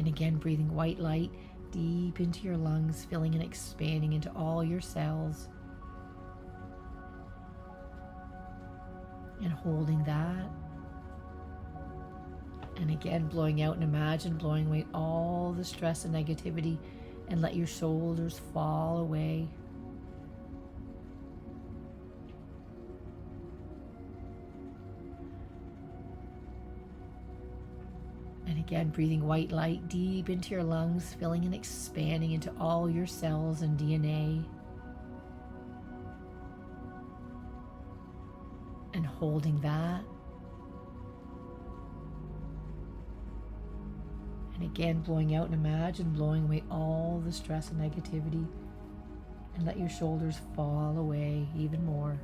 And again, breathing white light deep into your lungs, filling and expanding into all your cells. And holding that. And again, blowing out, and imagine blowing away all the stress and negativity, and let your shoulders fall away. And again, breathing white light deep into your lungs, filling and expanding into all your cells and DNA. And holding that. And again, blowing out, and imagine blowing away all the stress and negativity, and let your shoulders fall away even more.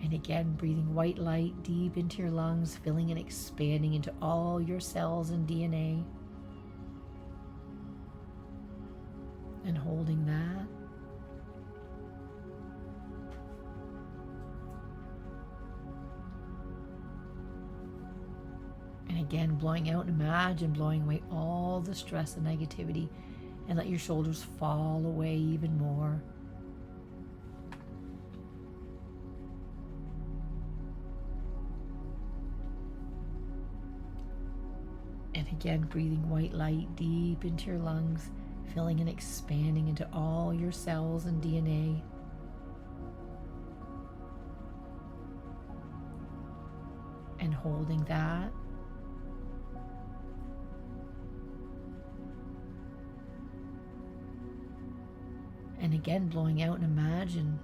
And again, breathing white light deep into your lungs, filling and expanding into all your cells and DNA. And holding that. And again, blowing out, and imagine blowing away all the stress and negativity, and let your shoulders fall away even more. And again, breathing white light deep into your lungs, filling and expanding into all your cells and DNA. And holding that. And again, blowing out, and imagine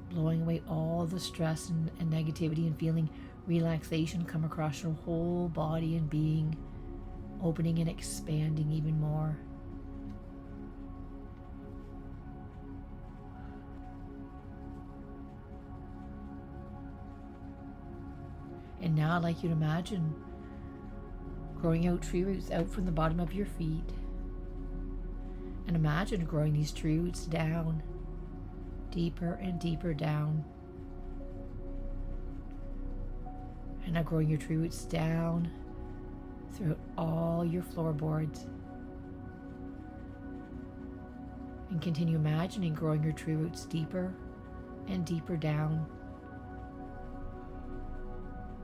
blowing away all the stress and negativity, and feeling relaxation come across your whole body and being, opening and expanding even more. And now I'd like you to imagine growing out tree roots out from the bottom of your feet. And imagine growing these tree roots down, deeper and deeper down. And now growing your tree roots down throughout all your floorboards. And continue imagining growing your tree roots deeper and deeper down.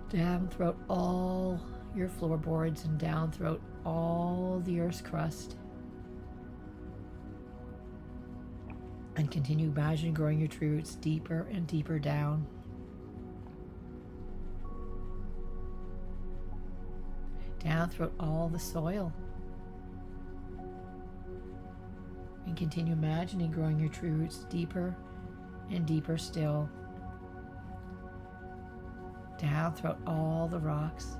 Down throughout all your floorboards, and down throughout all the earth's crust. And continue imagining growing your tree roots deeper and deeper down. Down throughout all the soil. And continue imagining growing your tree roots deeper and deeper still. Down throughout all the rocks.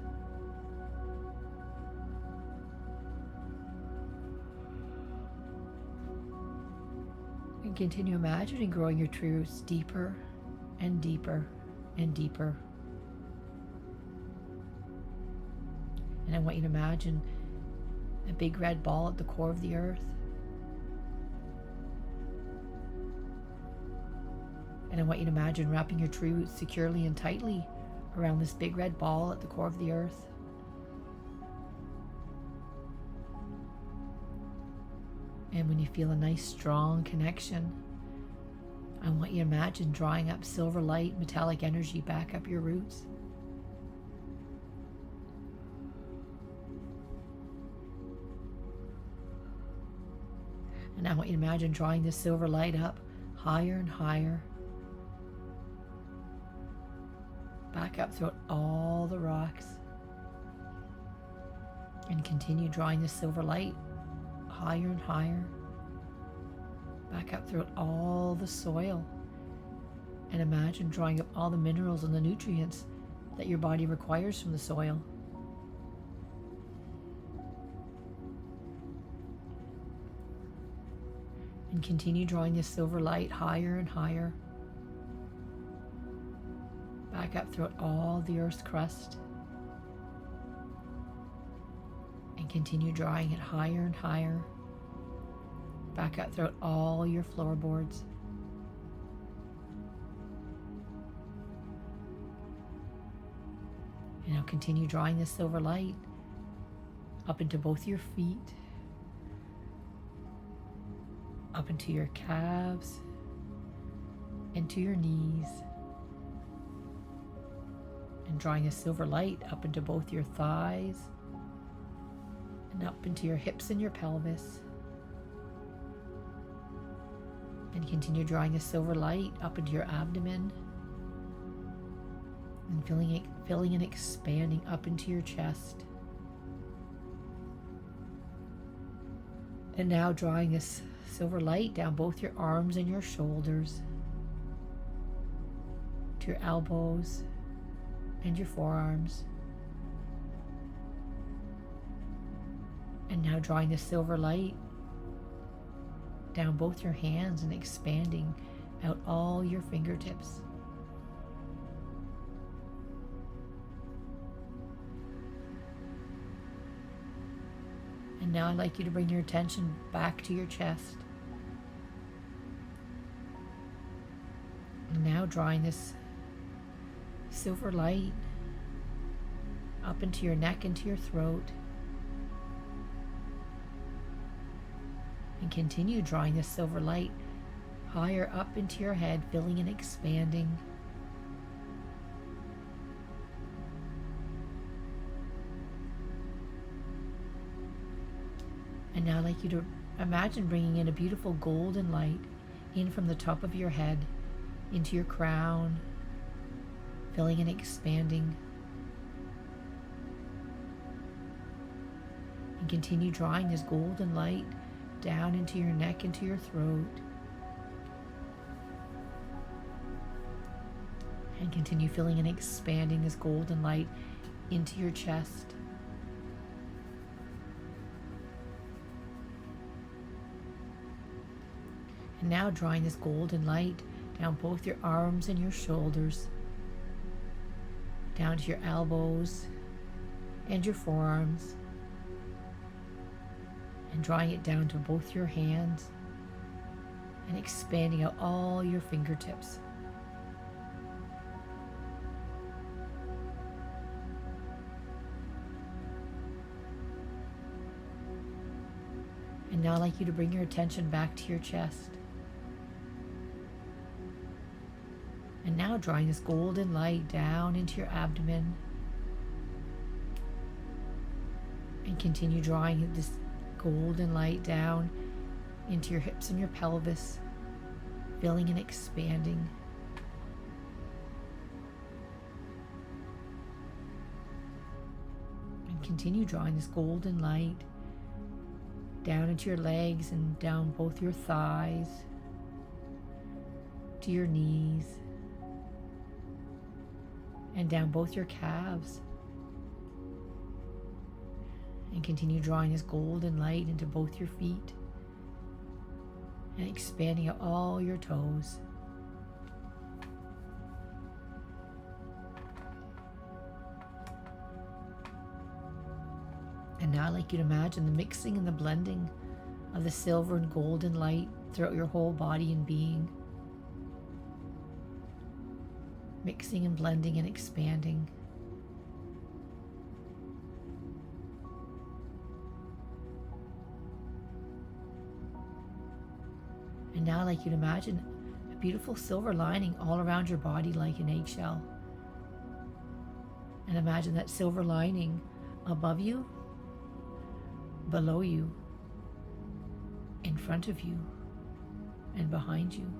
And continue imagining growing your tree roots deeper and deeper and deeper. And I want you to imagine a big red ball at the core of the earth. And I want you to imagine wrapping your tree roots securely and tightly around this big red ball at the core of the earth. And when you feel a nice strong connection, I want you to imagine drawing up silver light, metallic energy back up your roots. And now I want you to imagine drawing this silver light up higher and higher, back up throughout all the rocks, and continue drawing this silver light higher and higher, back up throughout all the soil, and imagine drawing up all the minerals and the nutrients that your body requires from the soil. And continue drawing this silver light higher and higher, back up throughout all the earth's crust, and continue drawing it higher and higher, back up throughout all your floorboards. Now continue drawing this silver light up into both your feet, up into your calves, into your knees, and drawing this silver light up into both your thighs and up into your hips and your pelvis. And continue drawing this silver light up into your abdomen and filling and expanding up into your chest. And now drawing this silver light down both your arms and your shoulders, to your elbows and your forearms. And now drawing this silver light down both your hands and expanding out all your fingertips. And now I'd like you to bring your attention back to your chest. And now drawing this silver light up into your neck, into your throat. And continue drawing this silver light higher up into your head, filling and expanding. And now I'd like you to imagine bringing in a beautiful golden light in from the top of your head into your crown, filling and expanding. And continue drawing this golden light down into your neck, into your throat. And continue filling and expanding this golden light into your chest. And now drawing this golden light down both your arms and your shoulders, down to your elbows and your forearms, and drawing it down to both your hands and expanding out all your fingertips. And now I'd like you to bring your attention back to your chest. And now drawing this golden light down into your abdomen. And continue drawing this golden light down into your hips and your pelvis, filling and expanding. And continue drawing this golden light down into your legs and down both your thighs, to your knees, and down both your calves. And continue drawing this golden light into both your feet and expanding out all your toes. And now I'd like you to imagine the mixing and the blending of the silver and golden light throughout your whole body and being. Mixing and blending and expanding. And now I'd like you to imagine a beautiful silver lining all around your body like an eggshell. And imagine that silver lining above you, below you, in front of you, and behind you.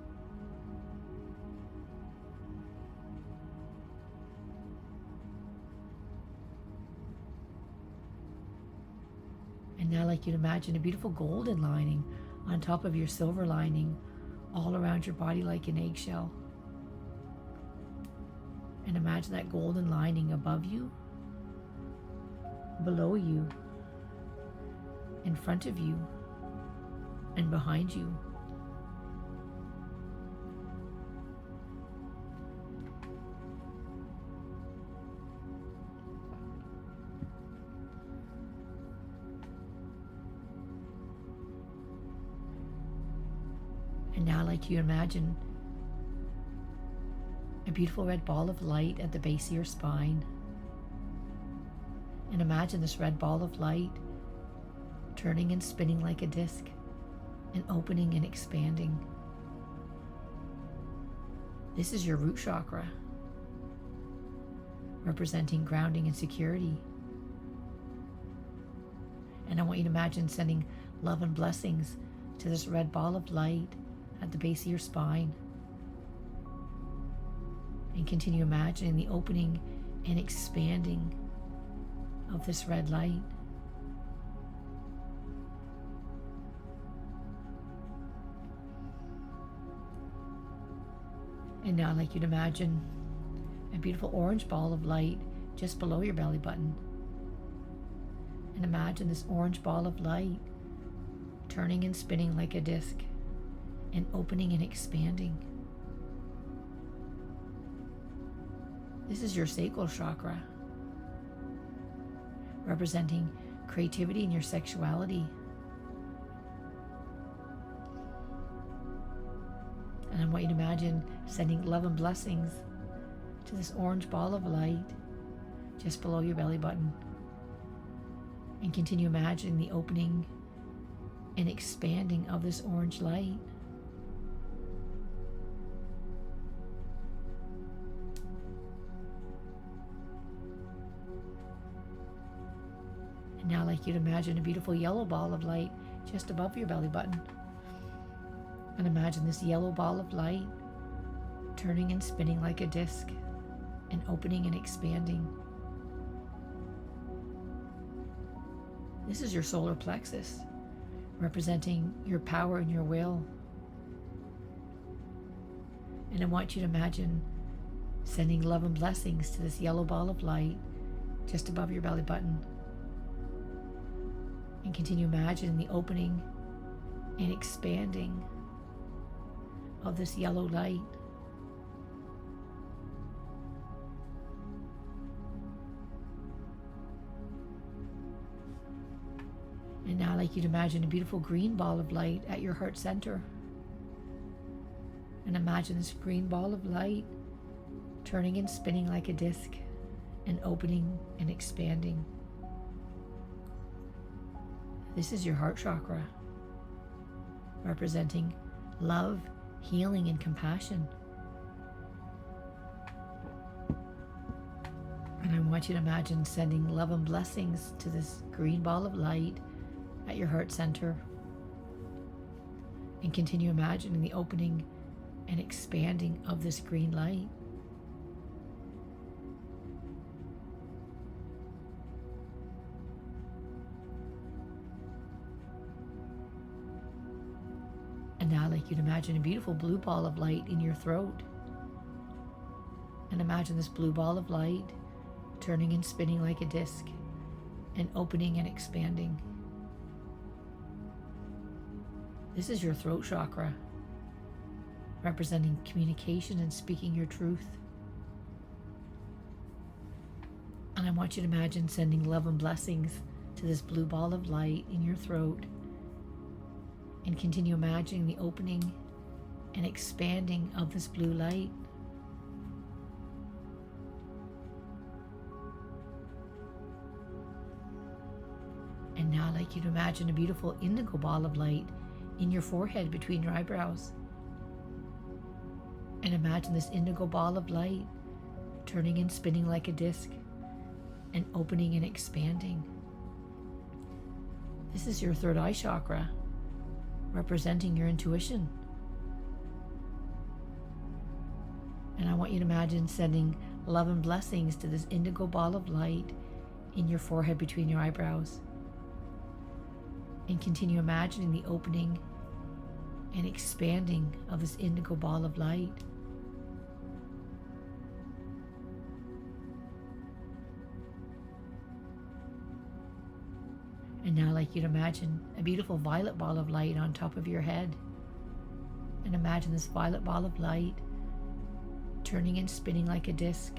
And now I'd like you to imagine a beautiful golden lining on top of your silver lining all around your body like an eggshell. And imagine that golden lining above you, below you, in front of you, and behind you. And now I'd like you to imagine a beautiful red ball of light at the base of your spine. And imagine this red ball of light turning and spinning like a disc and opening and expanding. This is your root chakra, representing grounding and security. And I want you to imagine sending love and blessings to this red ball of light at the base of your spine. And continue imagining the opening and expanding of this red light. And now I'd like you to imagine a beautiful orange ball of light just below your belly button. And imagine this orange ball of light turning and spinning like a disc and opening and expanding. This is your sacral chakra, representing creativity and your sexuality. And I want you to imagine sending love and blessings to this orange ball of light just below your belly button. And continue imagining the opening and expanding of this orange light. And now I'd like you to imagine a beautiful yellow ball of light just above your belly button. And imagine this yellow ball of light turning and spinning like a disc and opening and expanding. This is your solar plexus, representing your power and your will. And I want you to imagine sending love and blessings to this yellow ball of light just above your belly button. And continue imagining the opening and expanding of this yellow light. And now I'd like you to imagine a beautiful green ball of light at your heart center. And imagine this green ball of light turning and spinning like a disc and opening and expanding. This is your heart chakra, representing love, healing, and compassion. And I want you to imagine sending love and blessings to this green ball of light at your heart center. And continue imagining the opening and expanding of this green light. And now I'd like you to imagine a beautiful blue ball of light in your throat. And imagine this blue ball of light turning and spinning like a disc and opening and expanding. This is your throat chakra, representing communication and speaking your truth. And I want you to imagine sending love and blessings to this blue ball of light in your throat. And continue imagining the opening and expanding of this blue light. And now I'd like you to imagine a beautiful indigo ball of light in your forehead between your eyebrows. And imagine this indigo ball of light turning and spinning like a disc and opening and expanding. This is your third eye chakra, representing your intuition. And I want you to imagine sending love and blessings to this indigo ball of light in your forehead between your eyebrows. And continue imagining the opening and expanding of this indigo ball of light. And now I'd like you to imagine a beautiful violet ball of light on top of your head. And imagine this violet ball of light turning and spinning like a disc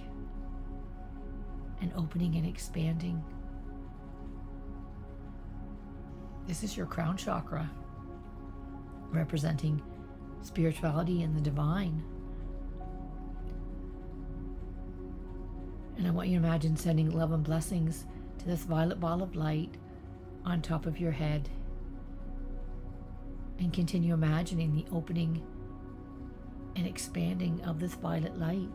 and opening and expanding. This is your crown chakra, representing spirituality and the divine. And I want you to imagine sending love and blessings to this violet ball of light on top of your head, and continue imagining the opening and expanding of this violet light.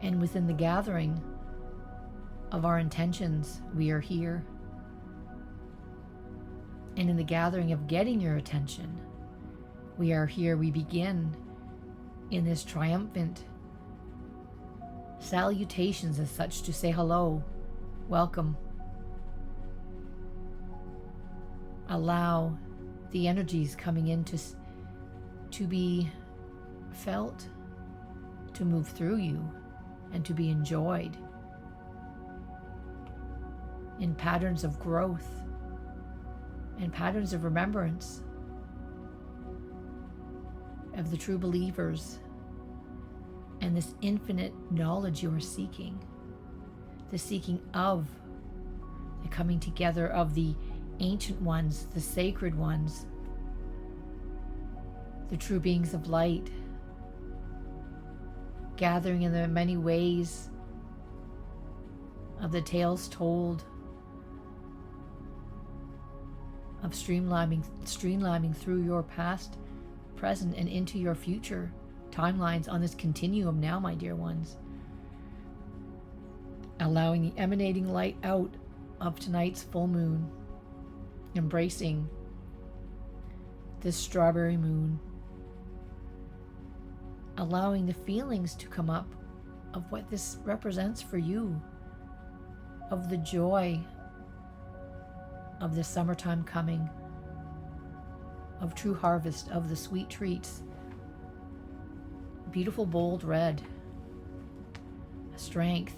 And within the gathering of our intentions, we are here. And in the gathering of getting your attention, we are here. We begin in this triumphant salutations as such to say hello, welcome. Allow the energies coming in to be felt, to move through you, and to be enjoyed in patterns of growth and patterns of remembrance of the true believers and this infinite knowledge you are seeking, the seeking of, the coming together of the ancient ones, the sacred ones, the true beings of light, gathering in the many ways of the tales told, of streamlining through your past, present, and into your future timelines on this continuum now, my dear ones. Allowing the emanating light out of tonight's full moon, embracing this strawberry moon, allowing the feelings to come up of what this represents for you, of the joy of the summertime coming, of true harvest, of the sweet treats, beautiful bold red, strength,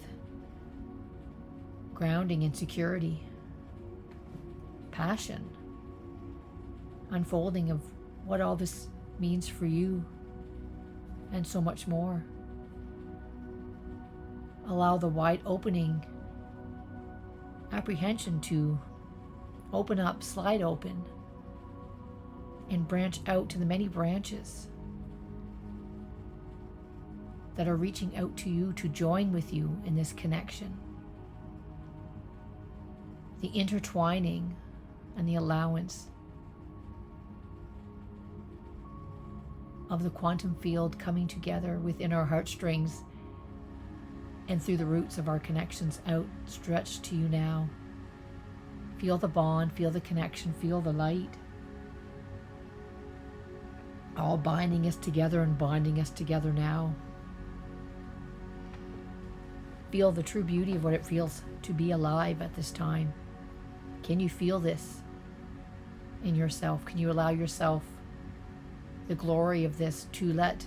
grounding and security, passion, unfolding of what all this means for you, and so much more. Allow the wide opening apprehension to open up, slide open, and branch out to the many branches that are reaching out to you to join with you in this connection. The intertwining and the allowance of the quantum field coming together within our heartstrings and through the roots of our connections outstretched to you now. Feel the bond, feel the connection, feel the light, all binding us together and bonding us together now. Feel the true beauty of what it feels to be alive at this time. Can you feel this in yourself? Can you allow yourself the glory of this to let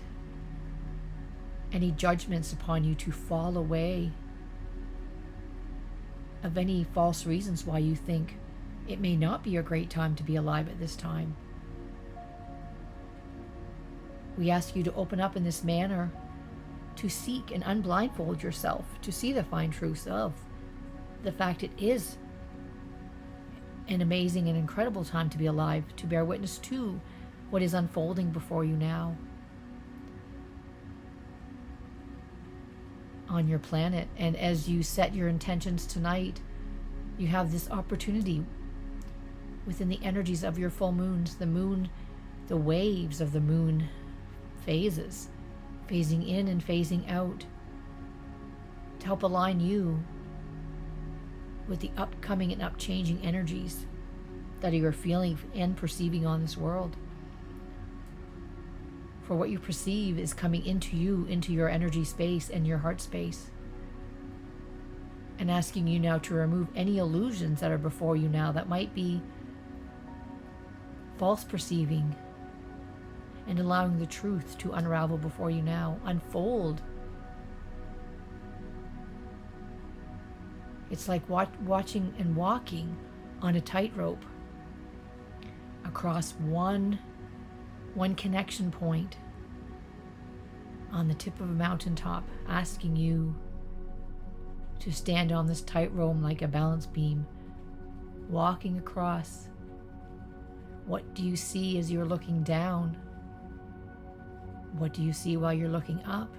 any judgments upon you to fall away, of any false reasons why you think it may not be a great time to be alive at this time? We ask you to open up in this manner, to seek and unblindfold yourself, to see the fine truths of the fact it is an amazing and incredible time to be alive, to bear witness to what is unfolding before you now on your planet. And as you set your intentions tonight, you have this opportunity within the energies of your full moons, the moon, the waves of the moon phases, phasing in and phasing out, to help align you with the upcoming and upchanging energies that you are feeling and perceiving on this world. For what you perceive is coming into you, into your energy space and your heart space, and asking you now to remove any illusions that are before you now that might be false perceiving, and allowing the truth to unravel before you now, unfold. It's like watching and walking on a tightrope across one connection point on the tip of a mountaintop, asking you to stand on this tightrope like a balance beam, walking across. What do you see as you're looking down? What do you see while you're looking up?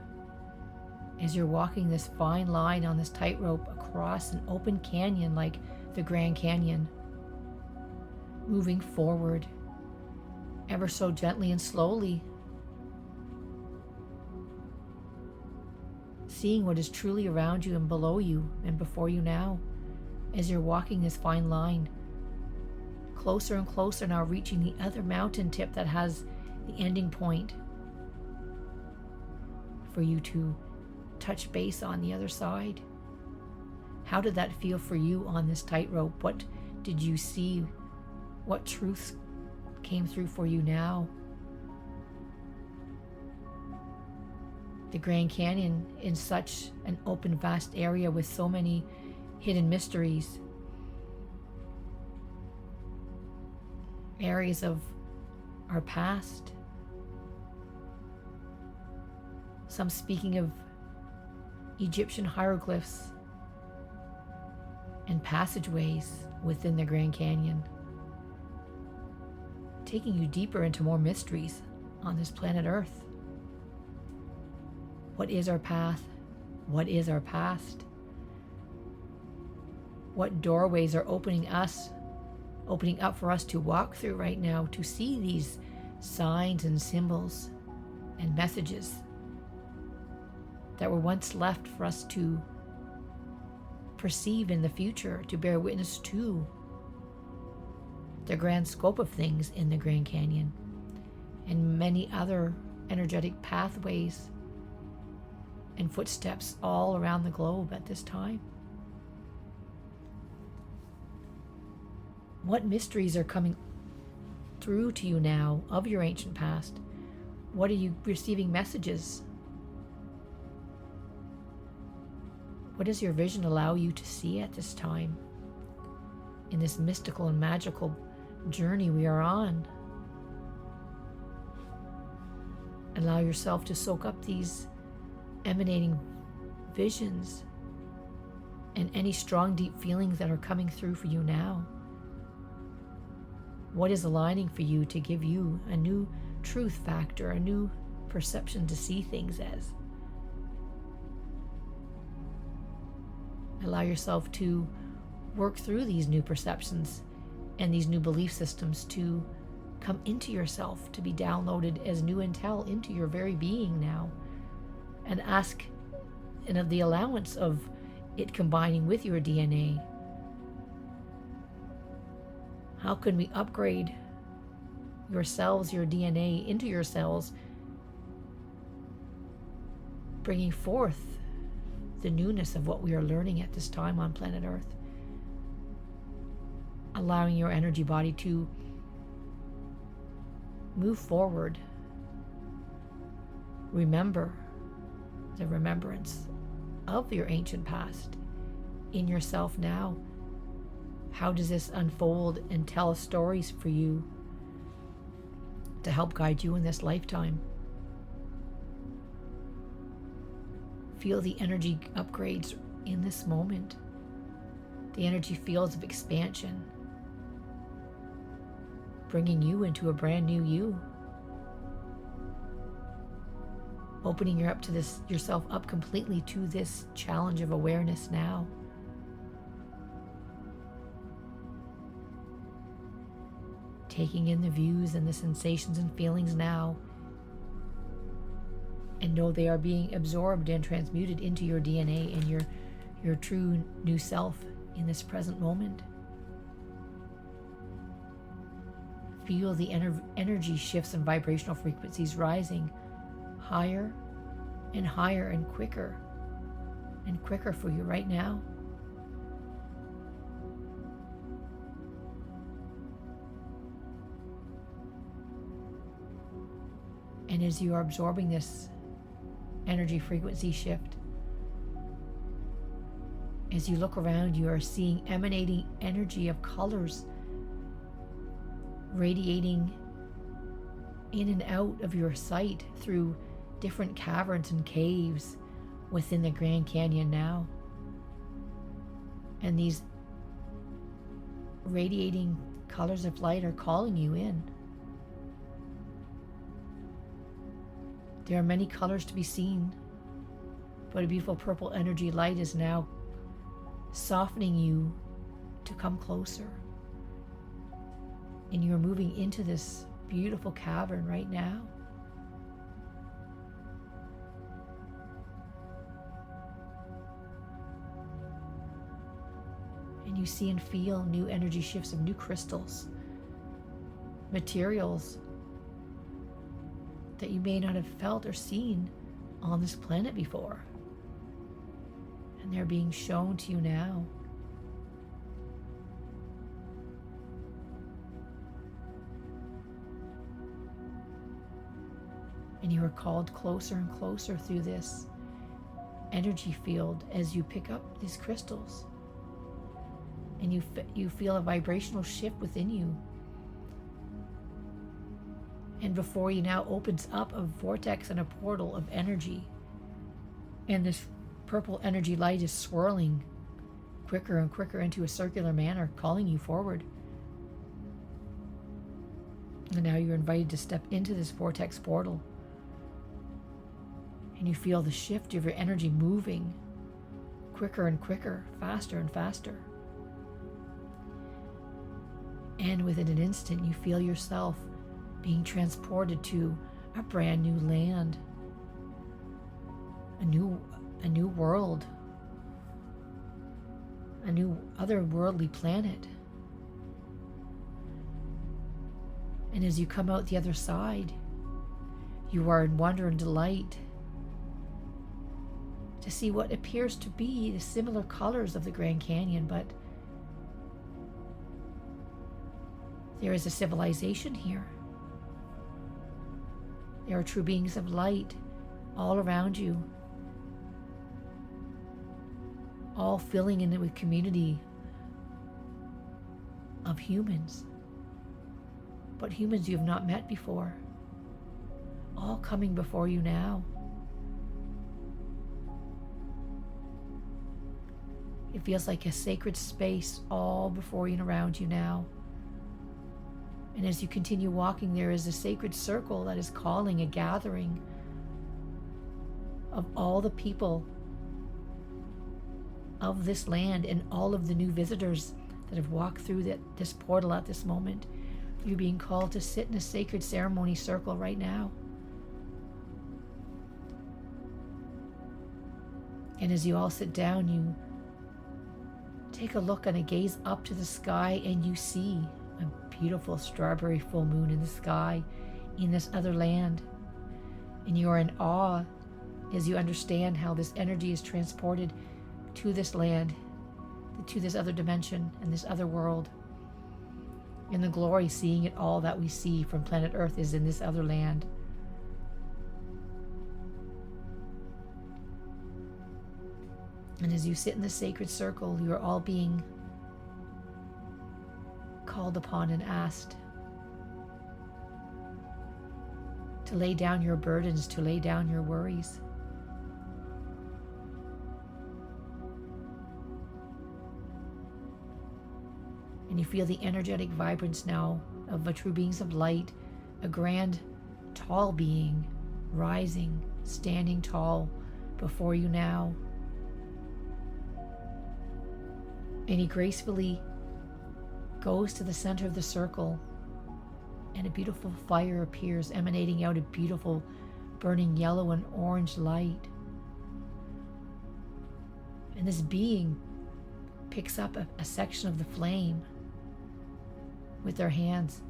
As you're walking this fine line on this tightrope across an open canyon like the Grand Canyon, moving forward ever so gently and slowly, seeing what is truly around you and below you and before you now, as you're walking this fine line, closer and closer now, reaching the other mountain tip that has the ending point for you to touch base on the other side. How did that feel for you on this tightrope? What did you see? What truths came through for you now? The Grand Canyon in such an open, vast area with so many hidden mysteries, areas of our past, some speaking of Egyptian hieroglyphs and passageways within the Grand Canyon, taking you deeper into more mysteries on this planet Earth. What is our path? What is our past? What doorways are opening up for us to walk through right now, to see these signs and symbols and messages that were once left for us to perceive in the future, to bear witness to the grand scope of things in the Grand Canyon and many other energetic pathways and footsteps all around the globe at this time. What mysteries are coming through to you now of your ancient past? What are you receiving messages? What does your vision allow you to see at this time in this mystical and magical journey we are on? Allow yourself to soak up these emanating visions and any strong, deep feelings that are coming through for you now. What is aligning for you to give you a new truth factor, a new perception to see things as? Allow yourself to work through these new perceptions and these new belief systems to come into yourself, to be downloaded as new intel into your very being now, and ask and of the allowance of it combining with your DNA. How can we upgrade yourselves, your DNA into your cells, bringing forth the newness of what we are learning at this time on planet Earth? Allowing your energy body to move forward. Remember the remembrance of your ancient past in yourself now. How does this unfold and tell stories for you to help guide you in this lifetime? Feel the energy upgrades in this moment, the energy fields of expansion, bringing you into a brand new you, opening yourself up completely to this challenge of awareness now. Taking in the views and the sensations and feelings now, and know they are being absorbed and transmuted into your DNA and your true new self in this present moment. Feel the energy shifts and vibrational frequencies rising higher and higher and quicker for you right now. And as you are absorbing this energy frequency shift, as you look around, you are seeing emanating energy of colors radiating in and out of your sight through different caverns and caves within the Grand Canyon now. And these radiating colors of light are calling you in. There are many colors to be seen, but a beautiful purple energy light is now softening you to come closer. And you're moving into this beautiful cavern right now. And you see and feel new energy shifts of new crystals, materials that you may not have felt or seen on this planet before. And they're being shown to you now. And you are called closer and closer through this energy field as you pick up these crystals. And you feel a vibrational shift within you. And before you now opens up a vortex and a portal of energy. And this purple energy light is swirling quicker and quicker into a circular manner, calling you forward. And now you're invited to step into this vortex portal. And you feel the shift of your energy moving quicker and quicker, faster and faster. And within an instant, you feel yourself being transported to a brand new land, a new world, a new otherworldly planet. And as you come out the other side, you are in wonder and delight to see what appears to be the similar colors of the Grand Canyon, but there is a civilization here. There are true beings of light all around you, all filling in with community of humans, but humans you have not met before, all coming before you now. It feels like a sacred space all before you and around you now. And as you continue walking, there is a sacred circle that is calling a gathering of all the people of this land and all of the new visitors that have walked through this portal at this moment. You're being called to sit in a sacred ceremony circle right now. And as you all sit down, you take a look and a gaze up to the sky, and you see a beautiful strawberry full moon in the sky in this other land. And you are in awe as you understand how this energy is transported to this land, to this other dimension and this other world. And the glory, seeing it all that we see from planet Earth, is in this other land. And as you sit in the sacred circle, you are all being called upon and asked to lay down your burdens, to lay down your worries. And you feel the energetic vibrance now of a true beings of light, a grand, tall being rising, standing tall before you now. And he gracefully goes to the center of the circle, and a beautiful fire appears, emanating out a beautiful burning yellow and orange light. And this being picks up a section of the flame with their hands,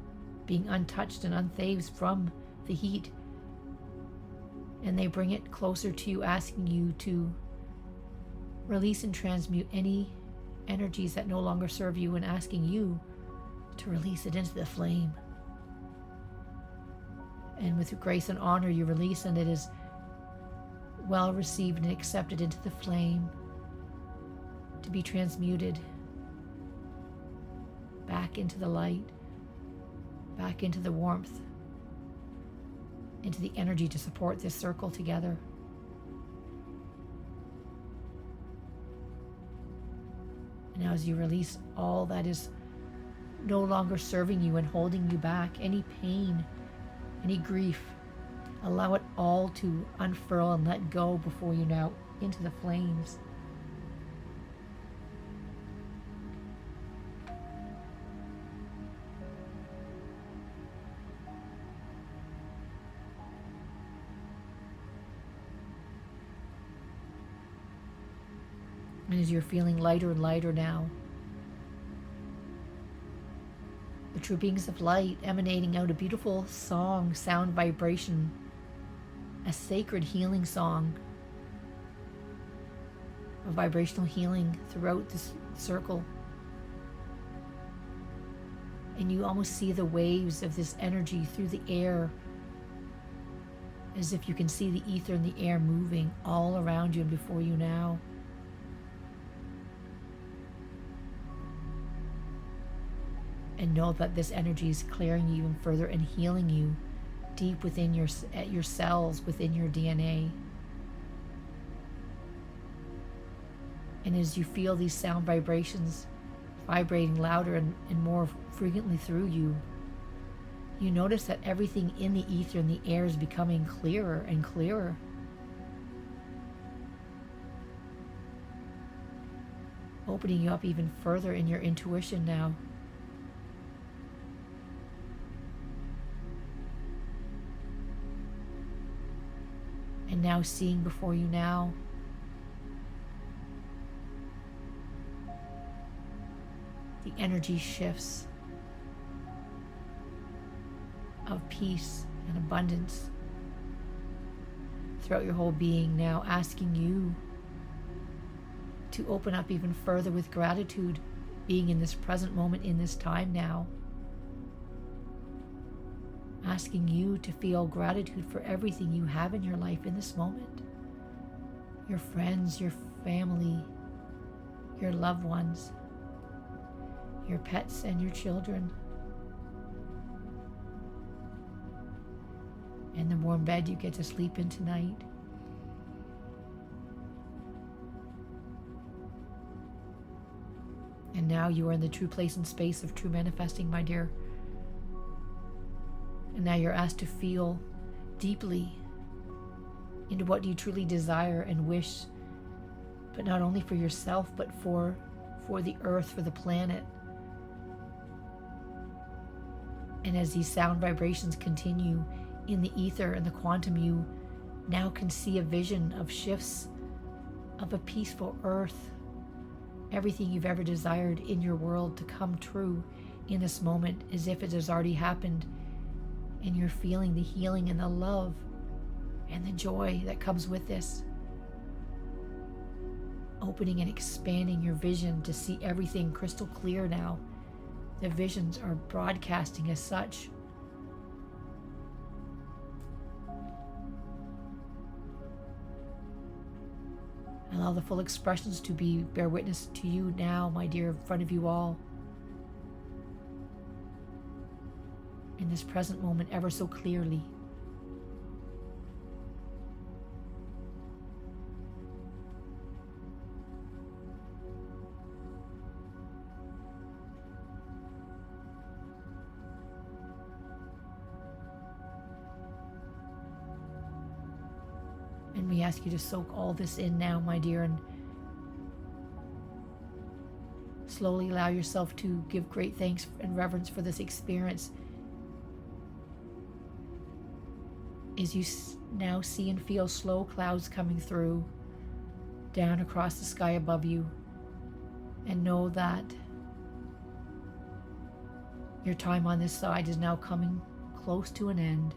being untouched and unfazed from the heat. And they bring it closer to you, asking you to release and transmute any energies that no longer serve you, and asking you to release it into the flame. And with grace and honor, you release, and it is well received and accepted into the flame to be transmuted back into the light, back into the warmth, into the energy to support this circle together. And now as you release all that is no longer serving you and holding you back, any pain, any grief, Allow it all to unfurl and let go before you now into the flames. And as you're feeling lighter and lighter now, the true beings of light emanating out a beautiful song, sound, vibration, a sacred healing song, a vibrational healing throughout this circle. And you almost see the waves of this energy through the air, as if you can see the ether and the air moving all around you and before you now. And know that this energy is clearing you even further and healing you deep within your cells, within your DNA. And as you feel these sound vibrations vibrating louder and more frequently through you, you notice that everything in the ether and the air is becoming clearer and clearer. Opening you up even further in your intuition now. And now seeing before you now the energy shifts of peace and abundance throughout your whole being, now asking you to open up even further with gratitude, being in this present moment, in this time now. Asking you to feel gratitude for everything you have in your life in this moment. Your friends, your family, your loved ones, your pets and your children, and the warm bed you get to sleep in tonight. And now you are in the true place and space of true manifesting, my dear. And now you're asked to feel deeply into what you truly desire and wish, but not only for yourself, but for the earth, for the planet. And as these sound vibrations continue in the ether and the quantum, you now can see a vision of shifts of a peaceful earth. Everything you've ever desired in your world to come true in this moment, as if it has already happened. And you're feeling the healing and the love and the joy that comes with this. Opening and expanding your vision to see everything crystal clear now. The visions are broadcasting as such. Allow the full expressions to bear witness to you now, my dear, in front of you all. In this present moment, ever so clearly. And we ask you to soak all this in now, my dear, and slowly allow yourself to give great thanks and reverence for this experience. As you now see and feel slow clouds coming through, down across the sky above you, and know that your time on this side is now coming close to an end.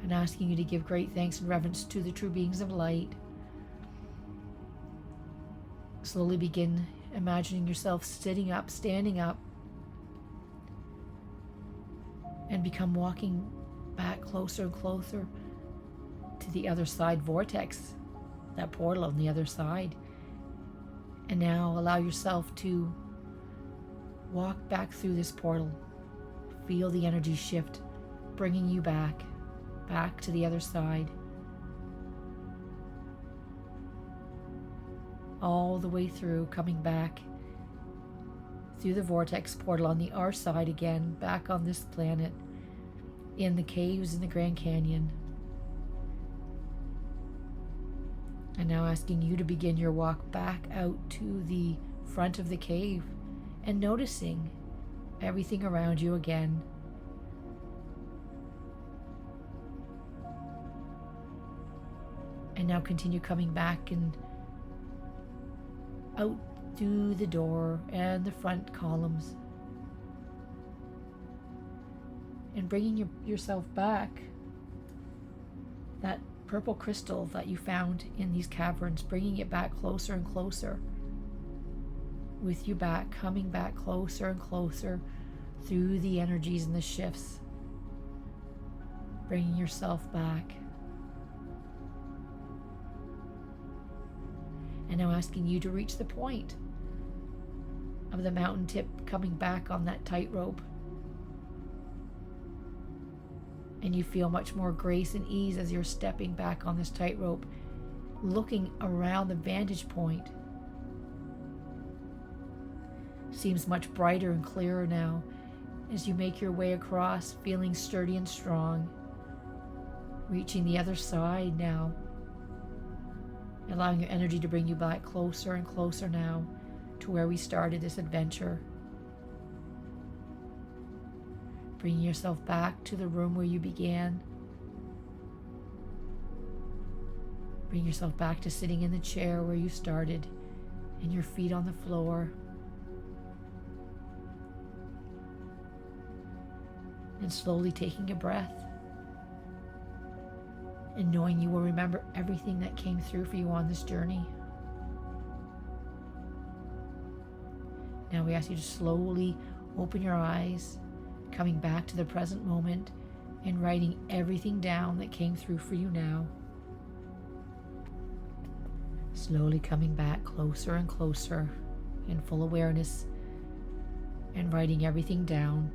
And asking you to give great thanks and reverence to the true beings of light. Slowly begin imagining yourself sitting up, standing up, and become walking back closer and closer to the other side vortex, that portal on the other side. And now allow yourself to walk back through this portal. Feel the energy shift, bringing you back to the other side. All the way through, coming back through the vortex portal on the our side again, back on this planet, in the caves in the Grand Canyon. And now asking you to begin your walk back out to the front of the cave and noticing everything around you again. And now continue coming back and out through the door and the front columns. And bringing yourself back, that purple crystal that you found in these caverns, bringing it back closer and closer. With you back, coming back closer and closer through the energies and the shifts. Bringing yourself back. And now asking you to reach the point of the mountain tip, coming back on that tightrope. And you feel much more grace and ease as you're stepping back on this tightrope, looking around the vantage point. Seems much brighter and clearer now as you make your way across, feeling sturdy and strong. Reaching the other side now, allowing your energy to bring you back closer and closer now to where we started this adventure. Bringing yourself back to the room where you began. Bring yourself back to sitting in the chair where you started and your feet on the floor. And slowly taking a breath and knowing you will remember everything that came through for you on this journey. Now we ask you to slowly open your eyes, coming back to the present moment and writing everything down that came through for you now. Slowly coming back closer and closer in full awareness and writing everything down.